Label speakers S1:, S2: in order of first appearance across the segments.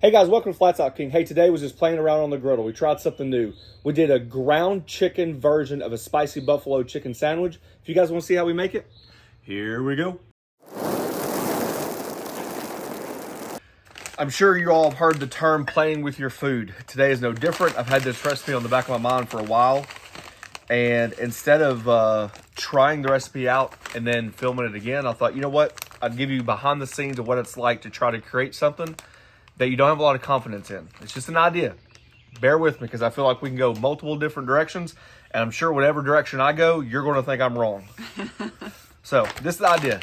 S1: Hey guys, welcome to Flats Out King. Hey, today was just playing around on the griddle. We tried something new. We did a ground chicken version of a spicy buffalo chicken sandwich. If you guys want to see how we make it, here we go. I'm sure you all have heard the term playing with your food. Today is no different. I've had this recipe on the back of my mind for a while. And instead of trying the recipe out and then filming it again, I thought, you know what? I'd give you behind the scenes of what it's like to try to create something that you don't have a lot of confidence in. It's just an idea. Bear with me because I feel like we can go multiple different directions, and I'm sure whatever direction I go, you're going to think I'm wrong. So this is the idea.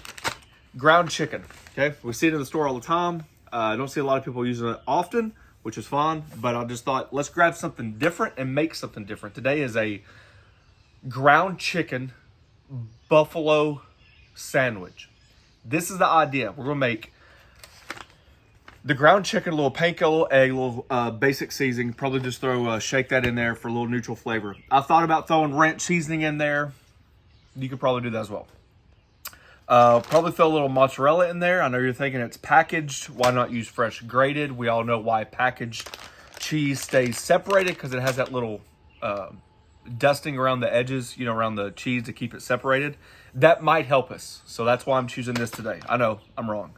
S1: Ground chicken, okay? We see it in the store all the time. I don't see a lot of people using it often, which is fine, but I just thought, let's grab something different and make something different. Today is a ground chicken buffalo sandwich. This is the idea. We're going to make the ground chicken, a little panko, a little basic seasoning. Probably just shake that in there for a little neutral flavor. I thought about throwing ranch seasoning in there. You could probably do that as well. Probably throw a little mozzarella in there. I know you're thinking it's packaged. Why not use fresh grated? We all know why packaged cheese stays separated, because it has that little dusting around the edges, you know, around the cheese to keep it separated. That might help us. So that's why I'm choosing this today. I know I'm wrong.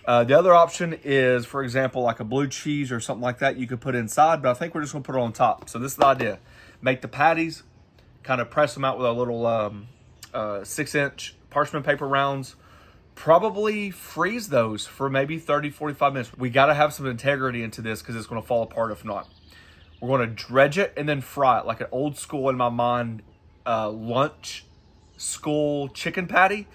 S1: The other option is, for example, like a blue cheese or something like that you could put inside, but I think we're just going to put it on top. So this is the idea. Make the patties, kind of press them out with a little 6-inch parchment paper rounds. Probably freeze those for maybe 30, 45 minutes. We got to have some integrity into this because it's going to fall apart if not. We're going to dredge it and then fry it like an old school, in my mind, lunch school chicken patty.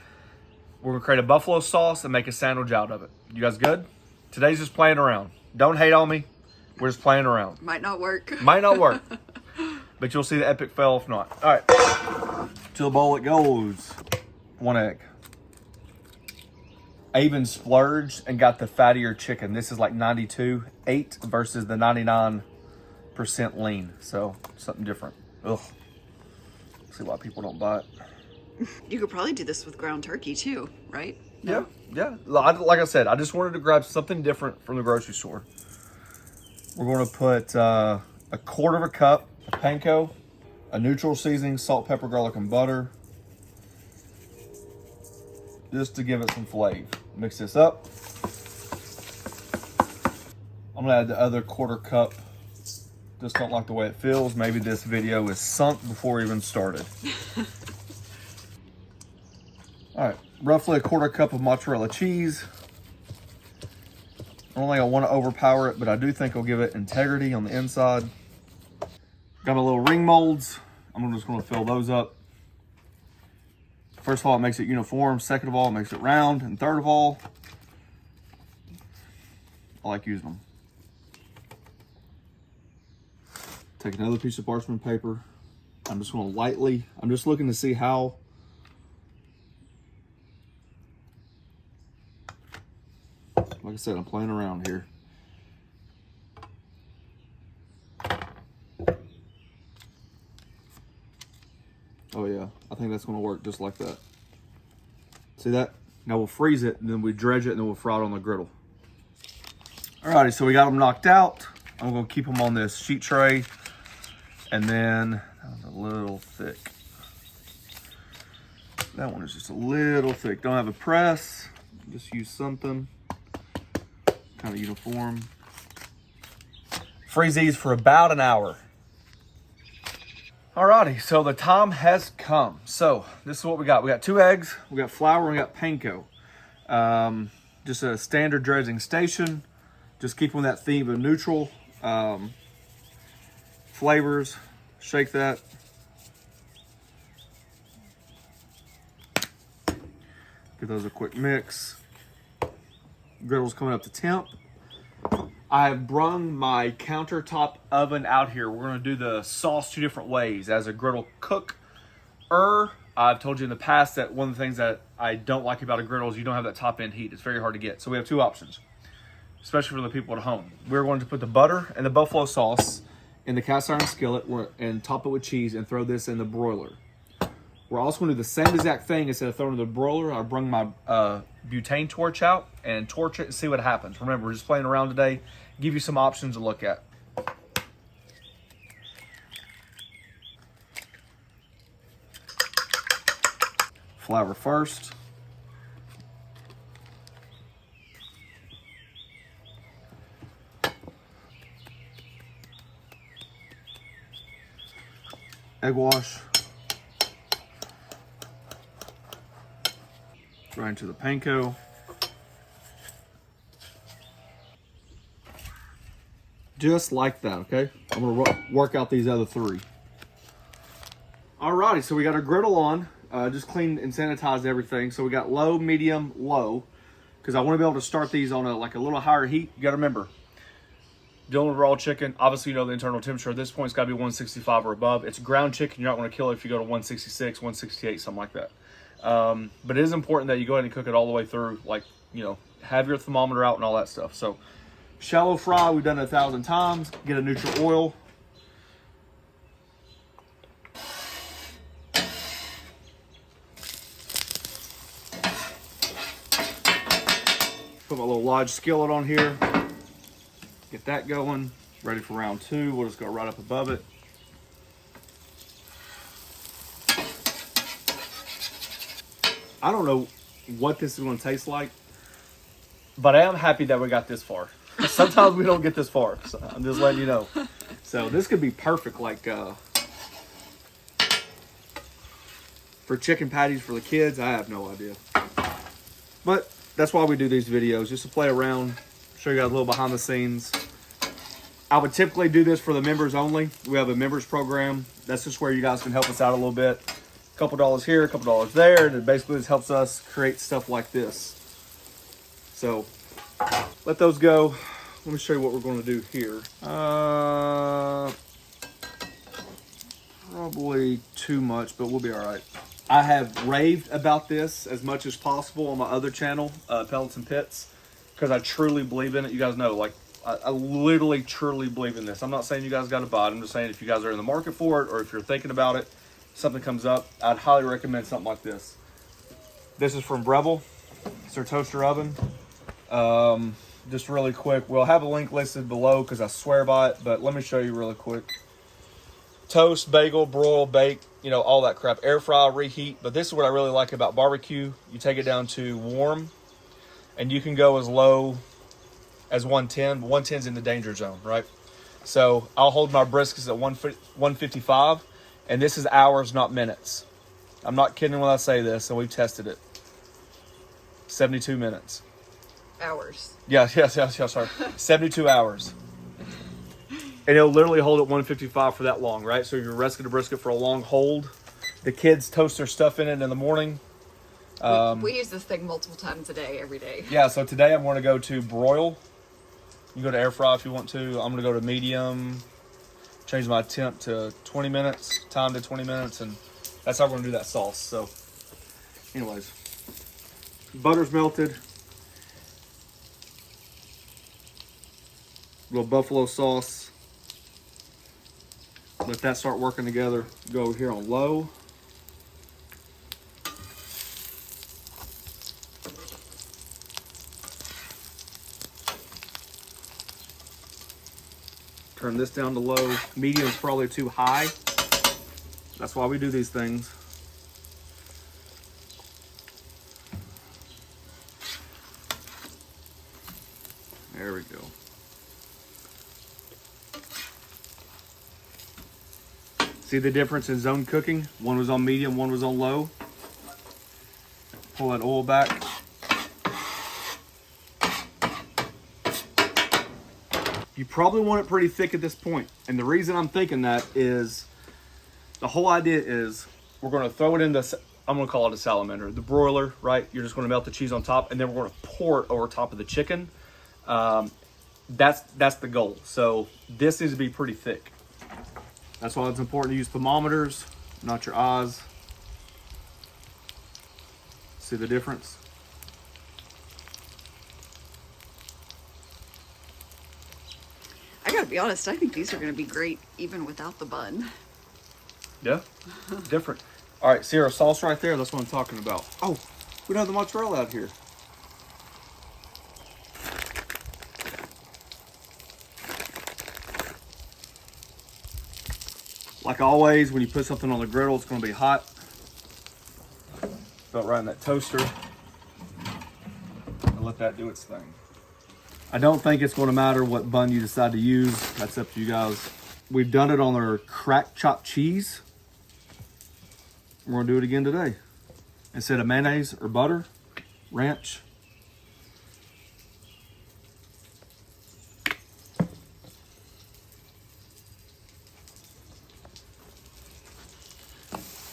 S1: We're going to create a buffalo sauce and make a sandwich out of it. You guys good? Today's just playing around. Don't hate on me. We're just playing around.
S2: Might not work.
S1: Might not work. But you'll see the epic fail if not. All right. To the bowl it goes. 1 egg. I even splurged and got the fattier chicken. This is like 92.8 versus the 99% lean. So something different. Ugh. See why people don't buy it.
S2: You could probably do this with ground turkey too, right?
S1: No? Yeah. Like I said, I just wanted to grab something different from the grocery store. We're going to put a 1/4 cup of panko, a neutral seasoning, salt, pepper, garlic, and butter, just to give it some flavor. Mix this up. I'm going to add the other 1/4 cup. Just don't like the way it feels. Maybe this video is sunk before we even started. All right, roughly a 1/4 cup of mozzarella cheese. I don't think I want to overpower it, but I do think it'll give it integrity on the inside. Got my little ring molds. I'm just going to fill those up. First of all, it makes it uniform. Second of all, it makes it round. And third of all, I like using them. Take another piece of parchment paper. I'm just going to lightly, I'm just looking to see how like I said, I'm playing around here. Oh yeah, I think that's gonna work just like that. See that? Now we'll freeze it and then we dredge it and then we'll fry it on the griddle. Alrighty, so we got them knocked out. I'm gonna keep them on this sheet tray. And then, that was a little thick. That one is just a little thick. Don't have a press, just use something kind of uniform. Freeze these for about an hour. Alrighty, so the time has come. So this is what we got. We got 2 eggs, we got flour, and we got panko. Just a standard dredging station. Just keep on that theme of neutral flavors. Shake that. Give those a quick mix. Griddle's coming up to temp. I have brung my countertop oven out here. We're going to do the sauce 2 different ways. As a griddle cooker, I've told you in the past that one of the things that I don't like about a griddle is you don't have that top end heat. It's very hard to get. So we have 2 options, especially for the people at home. We're going to put the butter and the buffalo sauce in the cast iron skillet and top it with cheese and throw this in the broiler. We're also going to do the same exact thing. Instead of throwing it in the broiler, I brung my butane torch out and torch it and see what happens. Remember, we're just playing around today. Give you some options to look at. Flour first. Egg wash. Right into the panko. Just like that, okay? I'm gonna work out these other three. Alrighty, so we got our griddle on. Just cleaned and sanitized everything. So we got low, medium, low. Because I want to be able to start these on a little higher heat. You gotta remember, dealing with raw chicken, obviously you know the internal temperature at this point it's got to be 165 or above. It's ground chicken, you're not going to kill it if you go to 166, 168, something like that. But it is important that you go ahead and cook it all the way through, like, you know, have your thermometer out and all that stuff. So shallow fry, we've done it 1,000 times. Get a neutral oil. Put my little Lodge skillet on here. Get that going. Ready for round two. We'll just go right up above it. I don't know what this is going to taste like, but I am happy that we got this far. Sometimes we don't get this far, so I'm just letting you know. So this could be perfect, like for chicken patties for the kids. I have no idea, but that's why we do these videos, just to play around, show you guys a little behind the scenes. I would typically do this for the members only. We have a members program. That's just where you guys can help us out a little bit. A couple dollars here, a couple dollars there, and it basically just helps us create stuff like this. So let those go. Let me show you what we're going to do here. Probably too much, but we'll be all right. I have raved about this as much as possible on my other channel, Pellets and Pits, because I truly believe in it. You guys know, like, I literally, truly believe in this. I'm not saying you guys got to buy it. I'm just saying if you guys are in the market for it, or if you're thinking about it, something comes up, I'd highly recommend something like this. This is from Breadcrumbs. It's their toaster oven. Just really quick, we'll have a link listed below because I swear by it, but let me show you really quick. Toast, bagel, broil, bake, you know, all that crap. Air fry, reheat. But this is what I really like about barbecue. You take it down to warm, and you can go as low as 110. 110's in the danger zone, right? So I'll hold my briskets at 155, and this is hours, not minutes. I'm not kidding when I say this, and we've tested it. 72 minutes.
S2: Hours.
S1: Yes, sorry. 72 hours. And it'll literally hold at 155 for that long, right? So you're resting a brisket for a long hold. The kids toast their stuff in it in the morning.
S2: We use this thing multiple times a day, every day.
S1: Yeah, so today I'm going to go to broil. You go to air fry if you want to. I'm going to go to medium. Change my temp to 20 minutes, time to 20 minutes, and that's how we're going to do that sauce. So, anyways, butter's melted. Little buffalo sauce. Let that start working together. Go over here on low. Turn this down to low. Medium is probably too high. That's why we do these things. There we go. See the difference in zone cooking? One was on medium, one was on low. Pull that oil back. You probably want it pretty thick at this point. And the reason I'm thinking that is, the whole idea is we're going to throw it in the, I'm going to call it a salamander, the broiler, right? You're just going to melt the cheese on top, and then we're going to pour it over top of the chicken. That's the goal. So this needs to be pretty thick. That's why it's important to use thermometers, not your eyes. See the difference?
S2: I gotta be honest, I think these are gonna be great even without the bun.
S1: Yeah, different. All right, see our sauce right there? That's what I'm talking about. Oh, we don't have the mozzarella out here. Like always, when you put something on the griddle, it's gonna be hot. Throw it right in that toaster and let that do its thing. I don't think it's gonna matter what bun you decide to use. That's up to you guys. We've done it on our cracked chopped cheese. We're gonna do it again today. Instead of mayonnaise or butter, ranch.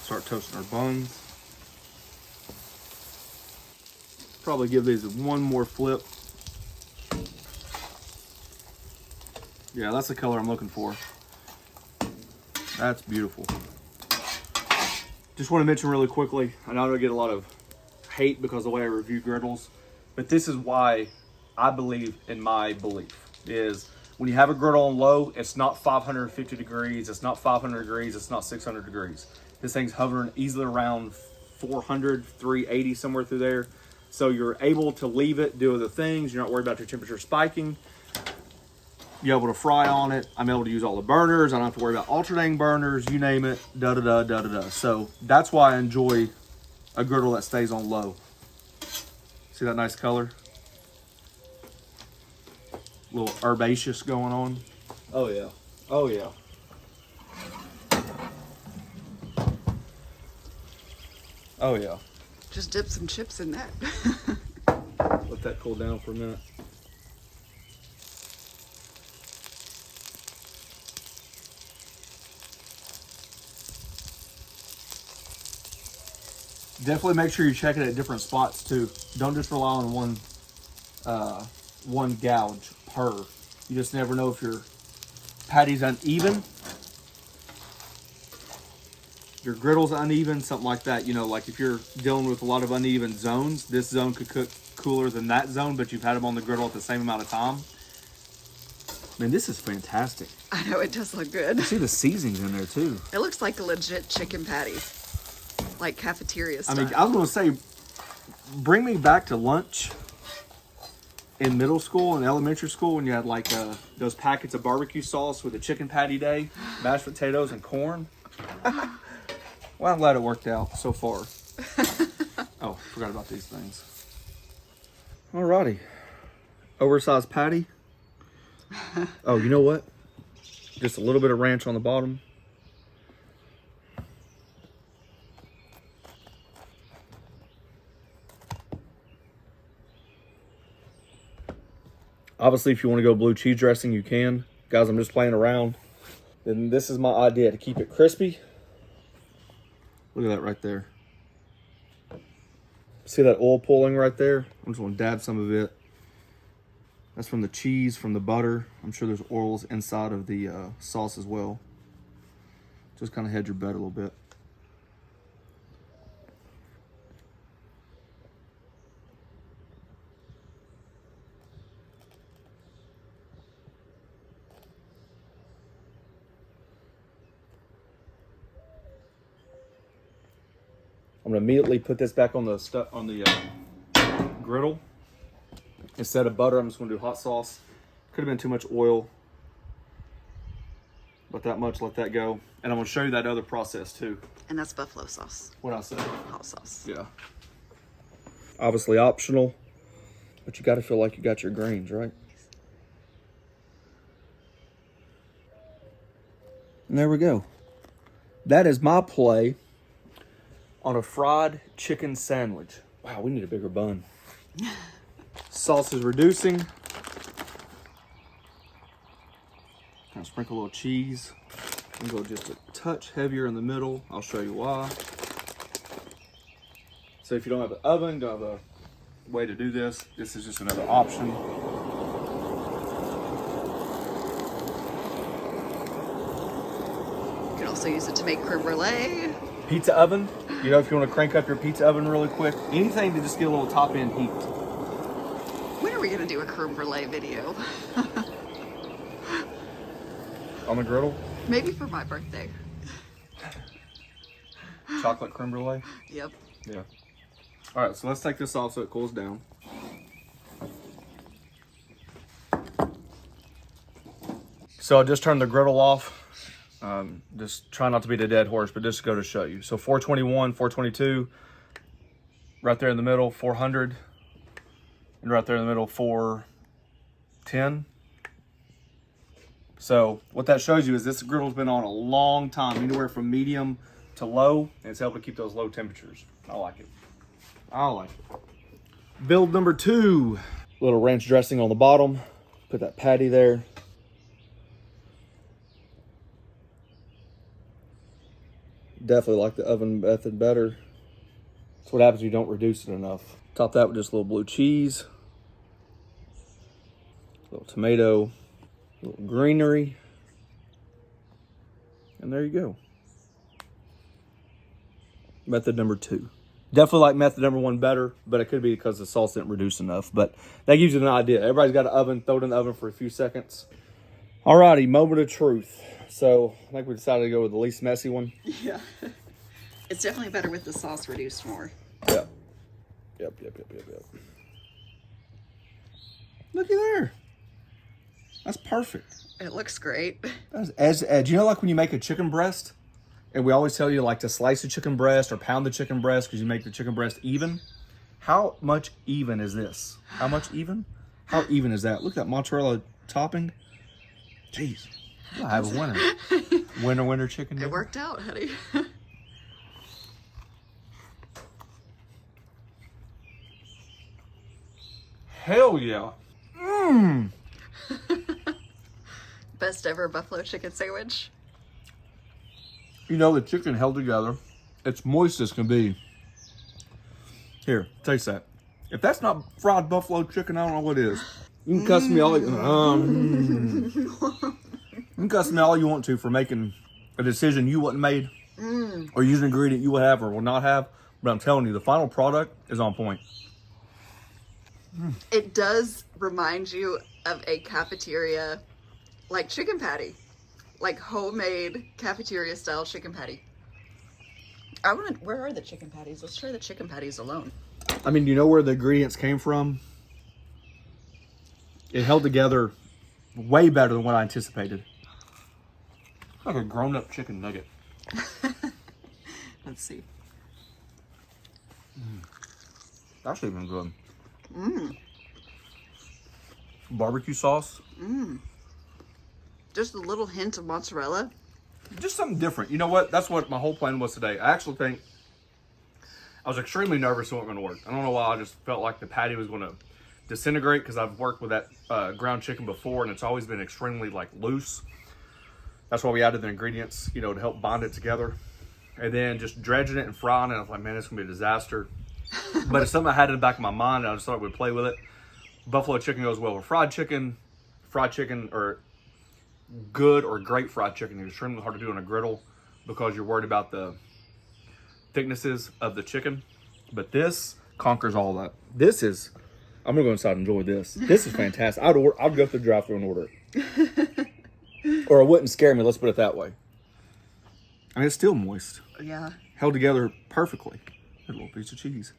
S1: Start toasting our buns. Probably give these one more flip. Yeah, that's the color I'm looking for. That's beautiful. Just want to mention really quickly, I know I get a lot of hate because of the way I review griddles, but this is why I believe in my belief, is when you have a griddle on low, it's not 550 degrees, it's not 500 degrees, it's not 600 degrees. This thing's hovering easily around 400, 380, somewhere through there. So you're able to leave it, do other things, you're not worried about your temperature spiking. You're able to fry on it. I'm able to use all the burners. I don't have to worry about alternating burners, you name it, da-da-da, So that's why I enjoy a griddle that stays on low. See that nice color? A little herbaceous going on. Oh yeah, oh yeah. Oh yeah.
S2: Just dip some chips in that.
S1: Let that cool down for a minute. Definitely make sure you check it at different spots too. Don't just rely on one gouge per. You just never know if your patty's uneven, your griddle's uneven, something like that. You know, like if you're dealing with a lot of uneven zones, this zone could cook cooler than that zone, but you've had them on the griddle at the same amount of time. Man, this is fantastic.
S2: I know, it does look good.
S1: See the seasonings in there too.
S2: It looks like a legit chicken patty. Like cafeteria style.
S1: I mean, I was gonna say, bring me back to lunch in middle school and elementary school when you had like those packets of barbecue sauce with a chicken patty day, mashed potatoes and corn. Well, I'm glad it worked out so far. Oh, forgot about these things. Alrighty. Oversized patty. Oh, you know what? Just a little bit of ranch on the bottom. Obviously, if you want to go blue cheese dressing, you can. Guys, I'm just playing around. Then this is my idea to keep it crispy. Look at that right there. See that oil pulling right there? I'm just going to dab some of it. That's from the cheese, from the butter. I'm sure there's oils inside of the sauce as well. Just kind of hedge your bet a little bit. I'm gonna immediately put this back on the griddle. Instead of butter, I'm just gonna do hot sauce. Could have been too much oil, but that much, let that go. And I'm gonna show you that other process too.
S2: And that's buffalo sauce.
S1: What I said?
S2: Hot sauce.
S1: Yeah. Obviously optional, but you gotta feel like you got your grains, right? And there we go. That is my play on a fried chicken sandwich. Wow, we need a bigger bun. Sauce is reducing. Kind of sprinkle a little cheese. I'm gonna go just a touch heavier in the middle. I'll show you why. So if you don't have an oven, don't have a way to do this, this is just another option.
S2: You can also use it to make creme brulee.
S1: Pizza oven. You know, if you want to crank up your pizza oven really quick, anything to just get a little top end heat.
S2: When are we gonna do a creme brulee video?
S1: On the griddle?
S2: Maybe for my birthday.
S1: Chocolate creme brulee?
S2: Yep.
S1: Yeah. All right, so let's take this off so it cools down. So I just turned the griddle off. Just try not to beat a dead horse, but just to go to show you. So 421, 422, right there in the middle, 400, and right there in the middle, 410. So what that shows you is this griddle's been on a long time, anywhere from medium to low, and it's able to keep those low temperatures. I like it. I like it. Build number 2. Little ranch dressing on the bottom. Put that patty there. Definitely like the oven method better. That's what happens if you don't reduce it enough. Top that with just a little blue cheese. A little tomato. A little greenery. And there you go. Method number 2. Definitely like method number 1 better, but it could be because the sauce didn't reduce enough. But that gives you an idea. Everybody's got an oven. Throw it in the oven for a few seconds. Alrighty, moment of truth. So I think we decided to go with the least messy one.
S2: Yeah. It's definitely better with the sauce reduced more.
S1: Yep. Yep. Looky there. That's perfect.
S2: It looks great.
S1: That's edge. You know, like when you make a chicken breast, and we always tell you like to slice the chicken breast or pound the chicken breast because you make the chicken breast even. How much even is this? How much even? How even is that? Look at that mozzarella topping. Jeez. I have a winner. Winner chicken dinner.
S2: It worked out, honey.
S1: Hell yeah.
S2: Best ever buffalo chicken sandwich.
S1: You know, the chicken held together. It's moist as can be. Here, taste that. If that's not fried buffalo chicken, I don't know what is. You can cuss me all you can cuss me all you want to for making a decision you wouldn't made or using an ingredient you would have or will not have. But I'm telling you, the final product is on point.
S2: It does remind you of a cafeteria, like chicken patty, like homemade cafeteria style chicken patty. Where are the chicken patties? Let's try the chicken patties alone.
S1: I mean, you know where the ingredients came from? It held together way better than what I anticipated. Like a grown-up chicken nugget.
S2: Let's see.
S1: That's even good. Barbecue sauce.
S2: Just a little hint of mozzarella.
S1: Just something different. You know what? That's what my whole plan was today. I actually think I was extremely nervous it wasn't going to work. I don't know why. I just felt like the patty was going to disintegrate because I've worked with that ground chicken before and it's always been extremely like loose. That's why we added the ingredients, you know, to help bond it together. And then just dredging it and frying it. I was like, man, it's going to be a disaster. But it's something I had in the back of my mind. And I just thought we'd play with it. Buffalo chicken goes well with fried chicken. Fried chicken or good or great fried chicken is extremely hard to do on a griddle because you're worried about the thicknesses of the chicken. But this conquers all that. This is, I'm gonna go inside and enjoy this. This is fantastic. I'd go through the drive-thru and order it. Or it wouldn't scare me, let's put it that way. I mean, it's still moist.
S2: Yeah.
S1: Held together perfectly. A little piece of cheese.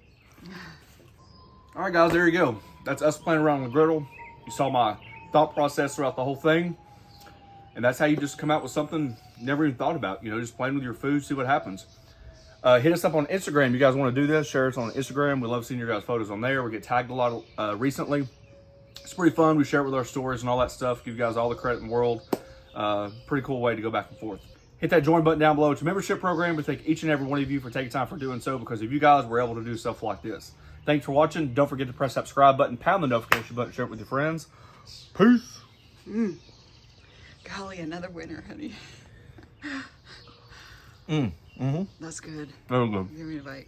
S1: All right, guys, there you go. That's us playing around on the griddle. You saw my thought process throughout the whole thing. And that's how you just come out with something you never even thought about. You know, just playing with your food, see what happens. Hit us up on Instagram. You guys want to do this? Share us on Instagram. We love seeing your guys' photos on there. We get tagged a lot recently. It's pretty fun. We share it with our stories and all that stuff. Give you guys all the credit in the world. Pretty cool way to go back and forth. Hit that join button down below. It's a membership program. We thank each and every one of you for taking time for doing so because of you guys, we're able to do stuff like this. Thanks for watching. Don't forget to press that subscribe button, pound the notification button, share it with your friends. Peace.
S2: Golly, another winner, honey.
S1: Mm-hmm.
S2: That's good.
S1: Very good.
S2: Give me a bite.